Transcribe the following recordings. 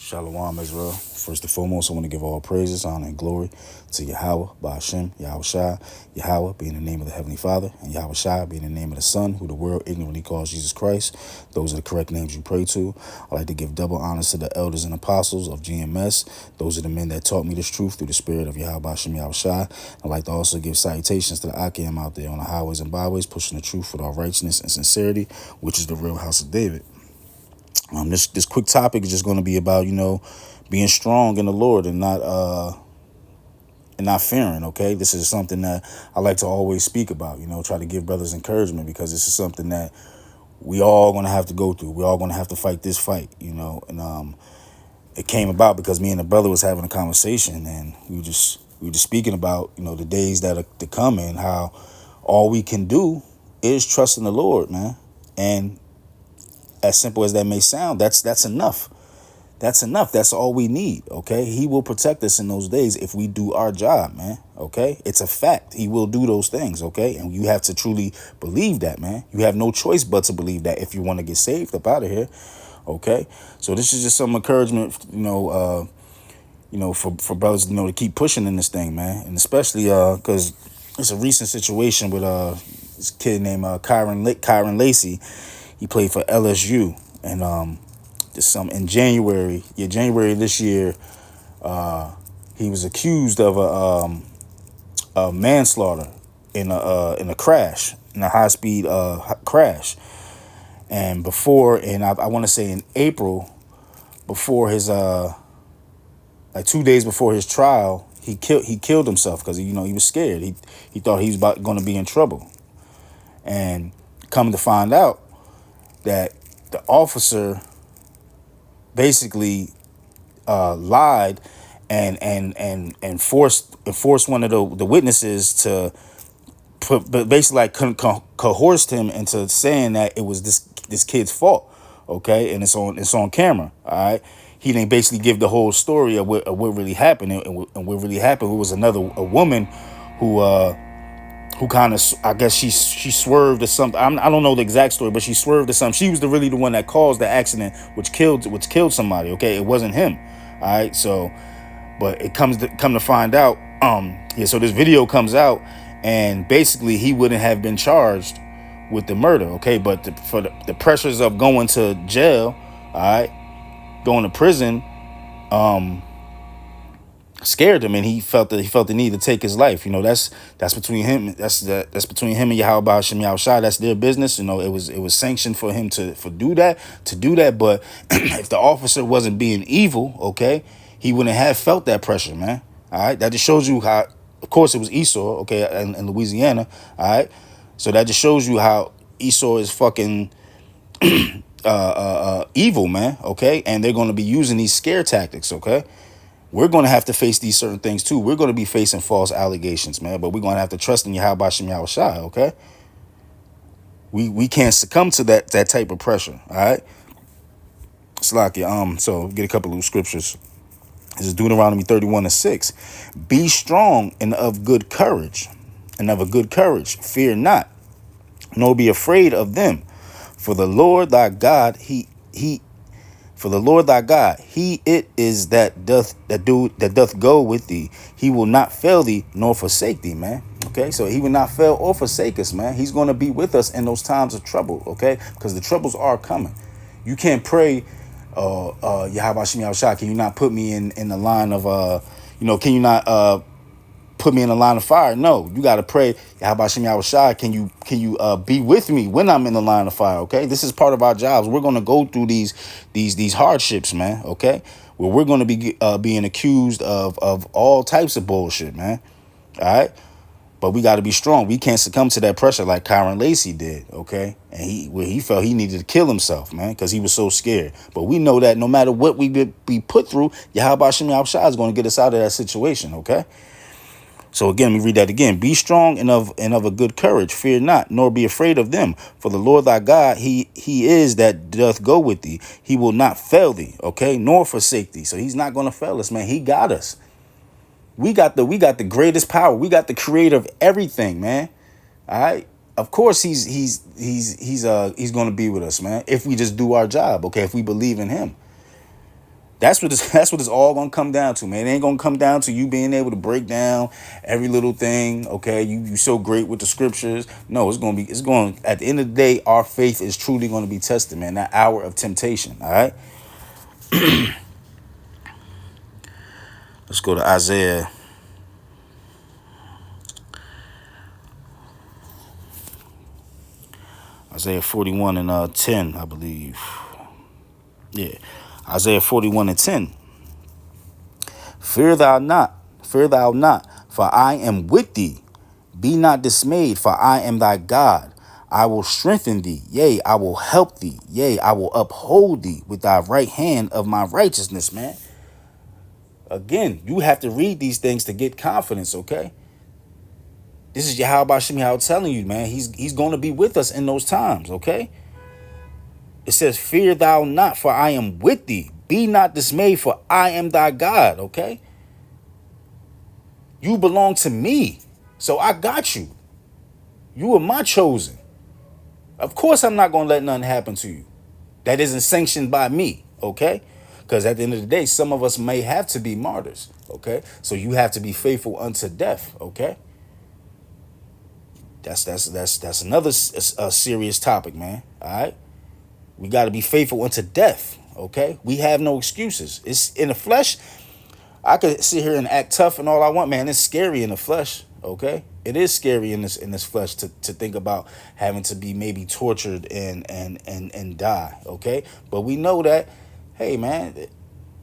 Shalom, Israel. First and foremost, I want to give all praises, honor, and glory to Yahweh, Ba'ashem, Yahweh Shai, Yahweh being the name of the Heavenly Father, and Yahweh Shai being the name of the Son, who the world ignorantly calls Jesus Christ. Those are the correct names you pray to. I like to give double honors to the elders and apostles of GMS. Those are the men that taught me this truth through the spirit of Yahweh, Ba'ashem, Yahweh Shai. I like to also give salutations to the Akim out there on the highways and byways, pushing the truth with all righteousness and sincerity, which is the real house of David. This quick topic is just going to be about, being strong in the Lord and not fearing. Okay, this is something that I like to always speak about. Try to give brothers encouragement, because this is something that we all going to have to go through. We all going to have to fight this fight. And it came about because me and the brother was having a conversation, and we were just speaking about the days that are to come, and how all we can do is trust in the Lord, man. And as simple as that may sound, that's enough. That's enough. That's all we need. Okay. He will protect us in those days if we do our job, man. Okay. It's a fact. He will do those things. Okay. And you have to truly believe that, man. You have no choice but to believe that if you want to get saved up out of here. Okay. So this is just some encouragement, for brothers, to keep pushing in this thing, man. And especially because it's a recent situation with this kid named Kyron Lacy. He played for LSU, and in January this year, he was accused of a manslaughter in a crash, in a high speed crash. And I want to say in April, before his 2 days before his trial, he killed himself because he was scared. He thought he was going to be in trouble, and come to find out that the officer basically lied and forced one of the witnesses to coerced him into saying that it was this kid's fault. Okay, and it's on camera. All right, he didn't basically give the whole story of what really happened, and what really happened. It was a woman who kind of, I guess she swerved or something. I don't know the exact story, but she swerved or something. She was really the one that caused the accident, which killed somebody. Okay, it wasn't him. All right, so, but it come to find out, so this video comes out, and basically he wouldn't have been charged with the murder. Okay, but for the pressures of going to jail, all right, going to prison, scared him, and he felt the need to take his life. That's between him. That's between him and Yahweh Ba'ashem Yahweh Shai. That's their business. It was sanctioned for him to do that. But if the officer wasn't being evil, okay, he wouldn't have felt that pressure, man. All right, that just shows you how. Of course, it was Esau, okay, in Louisiana. All right, so that just shows you how Esau is fucking evil, man. Okay, and they're going to be using these scare tactics. Okay. We're going to have to face these certain things too. We're going to be facing false allegations, man. But we're going to have to trust in Yahweh Ba'ashem Yahweh Shai, okay? We can't succumb to that type of pressure, all right? Slakia, so get a couple of scriptures. This is Deuteronomy 31:6. Be strong and of good courage, Fear not, nor be afraid of them. For the Lord thy God, he it is that doth go with thee. He will not fail thee nor forsake thee, man. Okay, so he will not fail or forsake us, man. He's going to be with us in those times of trouble, okay? Because the troubles are coming. You can't pray, Yahweh Ba'ashem Yahweh Shai, can you not put me in the line of, can you not put me in the line of fire? No, you got to pray, Yahweh Ba'ashem Yahweh Shai, can you be with me when I'm in the line of fire? Okay, this is part of our jobs. We're going to go through these hardships, man. Okay, where we're going to be being accused of all types of bullshit, man. All right, but we got to be strong. We can't succumb to that pressure like Kyron Lacy did. Okay, and he felt he needed to kill himself, man, because he was so scared. But we know that no matter what we be put through, Yahweh Ba'ashem Yahweh Shai is going to get us out of that situation. Okay. So again, we read that again. Be strong and of a good courage. Fear not, nor be afraid of them. For the Lord thy God, he is that doth go with thee. He will not fail thee, okay, nor forsake thee. So he's not going to fail us, man. He got us. We got the greatest power. We got the creator of everything, man. All right. Of course, he's going to be with us, man. If we just do our job, okay. If we believe in him. That's what it's all gonna come down to, man. It ain't gonna come down to you being able to break down every little thing. Okay, you so great with the scriptures. No, it's going at the end of the day, our faith is truly gonna be tested, man. That hour of temptation. All right. Let's go to Isaiah. Isaiah 41 and 10, I believe. Yeah. Isaiah 41 and 10. Fear thou not, for I am with thee. Be not dismayed, for I am thy God. I will strengthen thee, yea, I will help thee, yea, I will uphold thee with thy right hand of my righteousness, man. Again, you have to read these things to get confidence, okay? This is Yahweh Shem Yahweh telling you, man. He's going to be with us in those times, okay? It says, fear thou not, for I am with thee. Be not dismayed, for I am thy God, okay? You belong to me, so I got you. You are my chosen. Of course, I'm not going to let nothing happen to you that isn't sanctioned by me, okay? Because at the end of the day, some of us may have to be martyrs, okay? So you have to be faithful unto death, okay? That's another serious topic, man. All right, we got to be faithful unto death, okay? We have no excuses. It's in the flesh. I could sit here and act tough and all I want, man. It's scary in the flesh, okay? It is scary in this flesh to think about having to be maybe tortured and die, okay? But we know that, hey, man,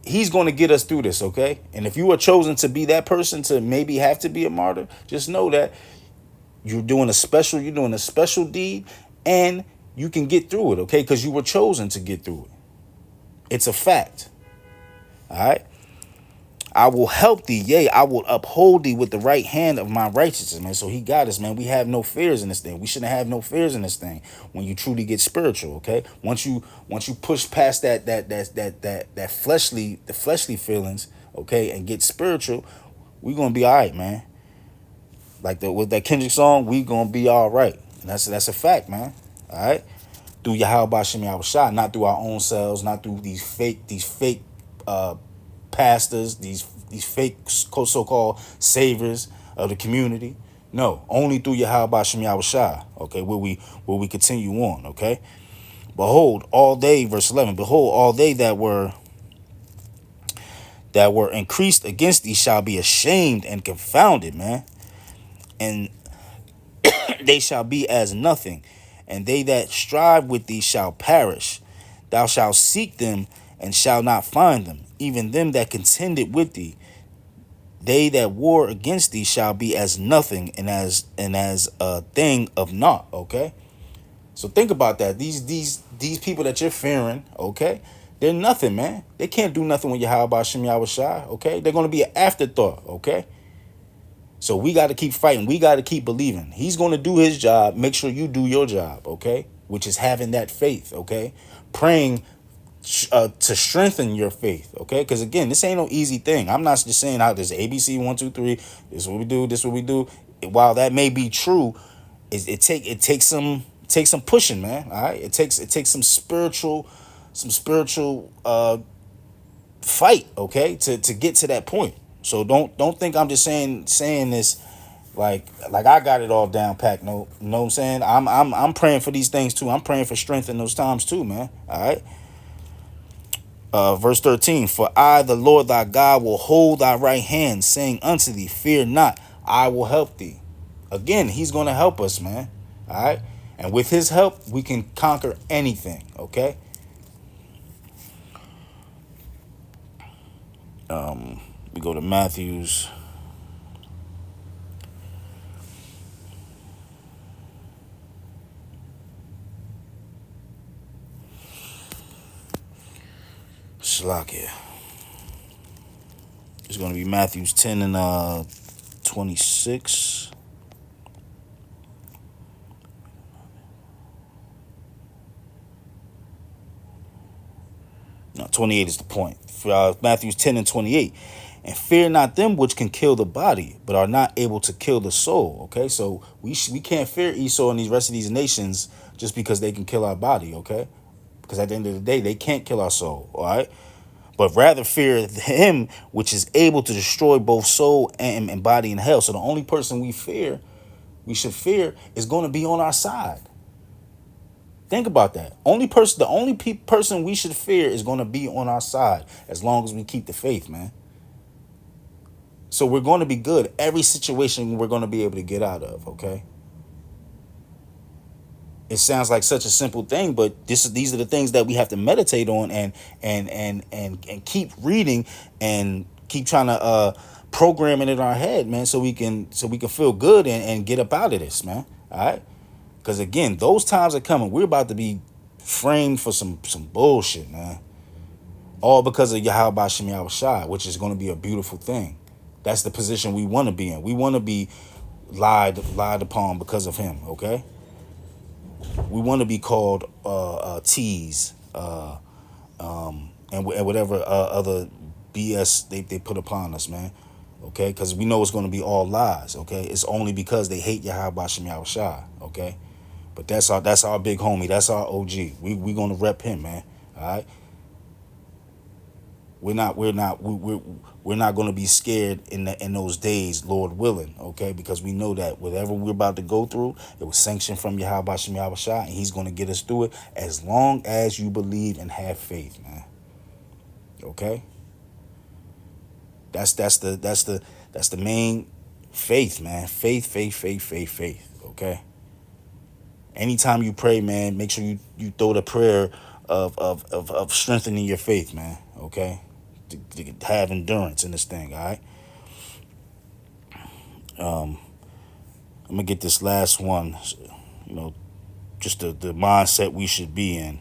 he's going to get us through this, okay? And if you are chosen to be that person to maybe have to be a martyr, just know that you're doing a special deed, and you can get through it, okay? Because you were chosen to get through it. It's a fact, all right? I will help thee, yea, I will uphold thee with the right hand of my righteousness, man. So he got us, man. We have no fears in this thing. We shouldn't have no fears in this thing when you truly get spiritual, okay? Once you push past that fleshly feelings, okay, and get spiritual, we're gonna be all right, man. Like with that Kendrick song, we gonna be all right. And that's a fact, man. All right? Through Yahweh Shem Yahweh Shah, not through our own selves, not through these fake pastors, these fake so-called saviors of the community. No, only through Yahweh Shem Yahweh Shah, okay, will we continue on, okay? Behold, all they, verse 11, behold, all they that were increased against thee shall be ashamed and confounded, man. And they shall be as nothing, and they that strive with thee shall perish. Thou shalt seek them and shalt not find them, even them that contended with thee. They that war against thee shall be as nothing and as a thing of naught. Okay, so think about that. These people that you're fearing, okay, they're nothing, man. They can't do nothing when you're Yahweh Shem Yahweh Shai. Okay, they're gonna be an afterthought. Okay. So we got to keep fighting. We got to keep believing. He's going to do his job. Make sure you do your job, okay? Which is having that faith, okay? Praying to strengthen your faith, okay? Because, again, this ain't no easy thing. I'm not just saying, there's ABC, 1, 2, 3. This is what we do. This is what we do. While that may be true, it takes some pushing, man, all right? It takes some spiritual fight, okay, to get to that point. So don't think I'm just saying this like I got it all down packed. No, you know what I'm saying? I'm praying for these things too. I'm praying for strength in those times too, man. All right. Verse 13, for I, the Lord thy God, will hold thy right hand, saying unto thee, fear not, I will help thee. Again, he's going to help us, man. All right. And with his help, we can conquer anything. Okay. We go to Matthew's. Slakia. It's going to be Matthew's 10 and 26. No, 28 is the point. Matthew's 10 and 28. And fear not them which can kill the body, but are not able to kill the soul. Okay, so we can't fear Esau and the rest of these nations just because they can kill our body. Okay, because at the end of the day, they can't kill our soul. All right. but rather fear him which is able to destroy both soul and body in hell. So the only person we should fear, is going to be on our side. Think about that. The only person we should fear is going to be on our side as long as we keep the faith, man. So we're going to be good. Every situation we're going to be able to get out of, okay? It sounds like such a simple thing, but these are the things that we have to meditate on and keep reading and keep trying to program it in our head, man, so we can feel good and get up out of this, man. All right? Because again, those times are coming. We're about to be framed for some bullshit, man. All because of Yahweh Bashem Yahweh Shai, which is going to be a beautiful thing. That's the position we want to be in. We want to be lied upon because of him, okay? We want to be called tease and whatever other BS they put upon us, man. Okay? Because we know it's going to be all lies, okay? It's only because they hate Yahweh Bashem Yahweh Shai, okay? But that's our big homie. That's our OG. We going to rep him, man. All right? We're not going to be scared in those days, Lord willing, okay? Because we know that whatever we're about to go through, it was sanctioned from Yahweh Bashem Yahweh Shai, and he's going to get us through it as long as you believe and have faith, man. Okay? That's the main faith, man. Faith, okay? Anytime you pray, man, make sure you throw the prayer of strengthening your faith, man, okay? To have endurance in this thing, all right? I'm going to get this last one, just the mindset we should be in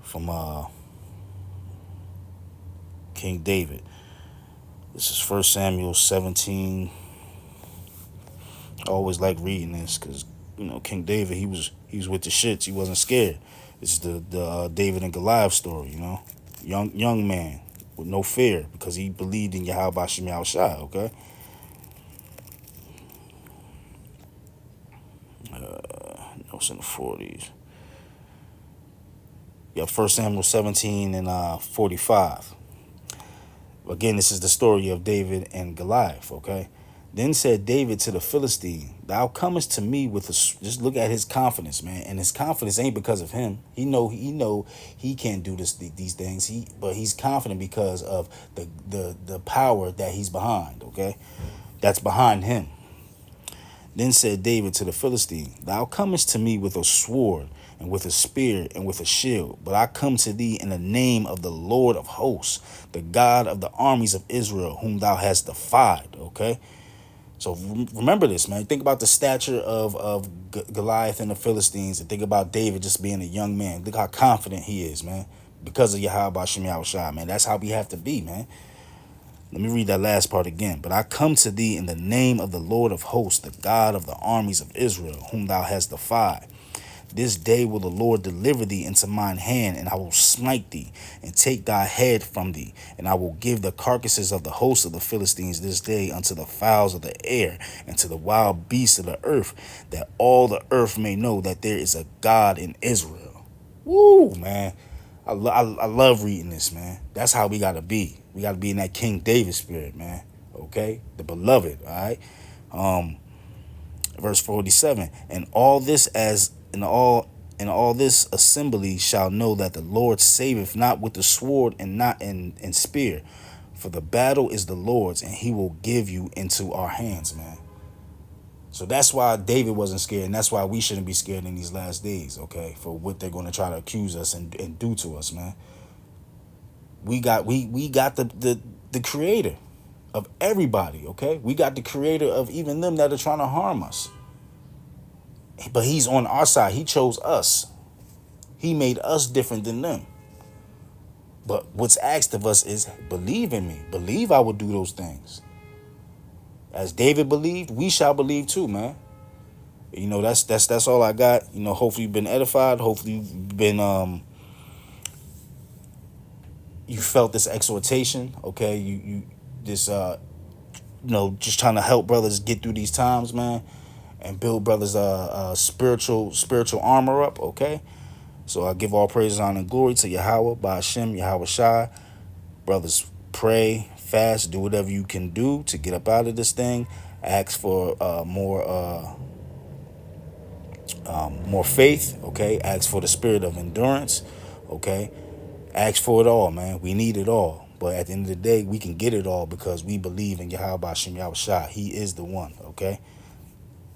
from King David. This is 1 Samuel 17. I always like reading this because, King David, he was with the shits. He wasn't scared. This is the David and Goliath story, Young man with no fear because he believed in Yahweh Bashem Yahweh Shai, okay? No, it's in the 40s. Yeah, 1 Samuel 17 and 45. Again, this is the story of David and Goliath, okay? Then said David to the Philistine, thou comest to me with just look at his confidence, man. And his confidence ain't because of him. He know he can't do these things. But he's confident because of the power that he's behind, okay? That's behind him. Then said David to the Philistine, thou comest to me with a sword and with a spear and with a shield, but I come to thee in the name of the Lord of hosts, the God of the armies of Israel, whom thou hast defied, okay? So remember this, man. Think about the stature of Goliath and the Philistines, and think about David just being a young man. Look how confident he is, man, because of Yahweh Bashem Yahweh Shai, man. That's how we have to be, man. Let me read that last part again. But I come to thee in the name of the Lord of hosts, the God of the armies of Israel, whom thou hast defied. This day will the Lord deliver thee into mine hand, and I will smite thee, and take thy head from thee. And I will give the carcasses of the host of the Philistines this day unto the fowls of the air, and to the wild beasts of the earth, that all the earth may know that there is a God in Israel. Woo, man. I love reading this, man. That's how we got to be. We got to be in that King David spirit, man. Okay? The beloved, all right? Verse 47, and all this assembly shall know that the Lord saveth not with the sword and not in spear, for the battle is the Lord's, and he will give you into our hands, man. So that's why David wasn't scared, and that's why we shouldn't be scared in these last days, okay, for what they're going to try to accuse us and do to us, man. We got the creator of everybody, okay? We got the creator of even them that are trying to harm us. But he's on our side. He chose us. He made us different than them. But what's asked of us is believe in me. Believe I will do those things. As David believed, we shall believe too, man. That's all I got. Hopefully you've been edified. Hopefully you've been you felt this exhortation, okay? You this just trying to help brothers get through these times, man, and build brothers spiritual armor up, okay? So I give all praise, honor, and glory to Yahweh, Ba'ashem, Yahweh Shai, Brothers, pray, fast, do whatever you can do to get up out of this thing. Ask for more faith, okay? Ask for the spirit of endurance, okay? Ask for it all, man. We need it all. But at the end of the day, we can get it all because we believe in Yahweh Shem Yahweh Shah. He is the one, okay?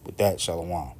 With that, Shalom.